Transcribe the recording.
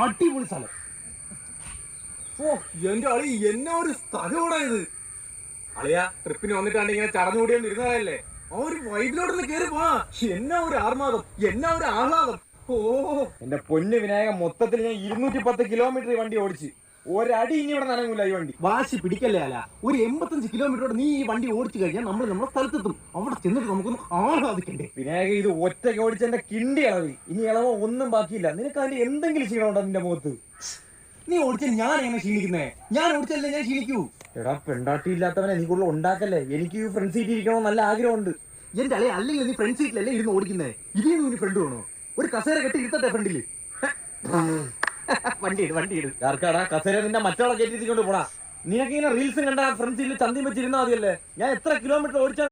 അടിപൊളി സ്ഥലം. ഓ എന്റെ അളി എന്നാ ഒരു സ്ഥലമാടാ ഇത്. അളിയാ ട്രിപ്പിന് വന്നിട്ടാണ് ഇങ്ങനെ ചടഞ്ഞുകൂടിയൊന്നും ഇരുന്നതല്ലേ, ആ ഒരു വൈബിലോട്ടൊന്ന് കേറി പോവാ. എന്നാ ഒരു ആർമാദം, എന്നാ ഒരു ആഹ്ലാദം. ഓ എന്റെ പൊന്ന് വിനായക, മൊത്തത്തിൽ ഞാൻ 210 കിലോമീറ്റർ വണ്ടി ഓടിച്ച്, ഒരടി ഇനി ഇവിടെ നനങ്ങൂല ഈ വണ്ടി. വാശി പിടിക്കല്ലേ അല്ല, ഒരു 85 കിലോമീറ്ററോട് നീ ഈ വണ്ടി ഓടിച്ചു കഴിഞ്ഞാൽ നമ്മൾ നമ്മുടെ സ്ഥലത്തെത്തും. അവിടെ ചെന്നിട്ട് നമുക്കൊന്ന് ആഹ്ലാദിക്കണ്ടേ. വിനായക, ഇത് ഒറ്റയ്ക്ക് ഓടിച്ച എന്റെ കിണ്ടി ഇളവി, ഇനി ഇളവോ ഒന്നും ബാക്കിയില്ല. നിനക്ക് അതിന്റെ എന്തെങ്കിലും ക്ഷീണമുണ്ടോ നിന്റെ മുഖത്ത്? നീ ഓടിച്ച ഞാൻ എങ്ങനെ ക്ഷീണിക്കുന്നേ? ഞാൻ ഓടിച്ചല്ലേ ഞാൻ ക്ഷീണിക്കൂ. എടാ പെണ്ടാട്ടി ഇല്ലാത്തവനെ നീ കൂടുതൽ ഉണ്ടാക്കല്ലേ. എനിക്ക് ഫ്രണ്ട് സീറ്റ് ഇരിക്കണമെന്ന് നല്ല ആഗ്രഹമുണ്ട്. എന്റെ അളി അല്ലെങ്കിൽ നീ ഫ്രണ്ട് സീറ്റിലല്ലേ ഇരുന്ന് ഓടിക്കുന്നേ, ഇതിൽ നീ ഫ്രണ്ട് വേണോ? ഒരു കസേര കെട്ടി ഇരുത്തട്ടെ ഫ്രണ്ടില്. വണ്ടി ഇട് ആർക്കാടാ കസേര? നിന്റെ മറ്റോളെ കയറ്റിക്കൊണ്ട് പോടാ. നിനക്ക് ഇങ്ങനെ റീൽസും കണ്ട ഫ്രണ്ട് സീറ്റിൽ ചന്തി വെച്ചിരുന്നാൽ മതിയല്ലേ. ഞാൻ എത്ര കിലോമീറ്റർ ഓടിച്ചാൽ